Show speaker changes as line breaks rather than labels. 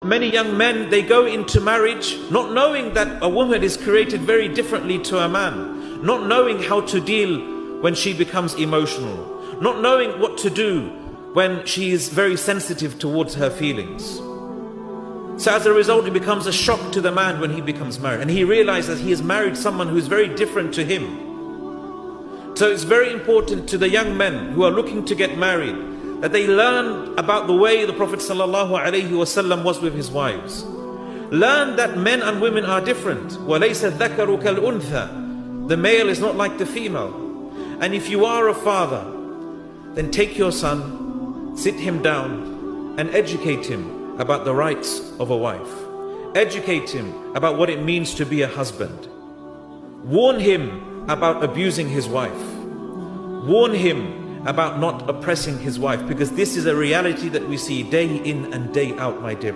Many young men, they go into marriage not knowing that a woman is created very differently to a man, not knowing how to deal when she becomes emotional, not knowing what to do when she is very sensitive towards her feelings. So as a result, it becomes a shock to the man when he becomes married, and he realizes he has married someone who is very different to him. So it's very important to the young men who are looking to get married that they learn about the way the Prophet ﷺ was with his wives. Learn that men and women are different. وَلَيْسَ الذَّكَرُ كَالْأُنْثَى. The male is not like the female. And if you are a father, then take your son, sit him down and educate him about the rights of a wife. Educate him about what it means to be a husband. Warn him about abusing his wife. Warn him about not oppressing his wife, because this is a reality that we see day in and day out, my dear brothers.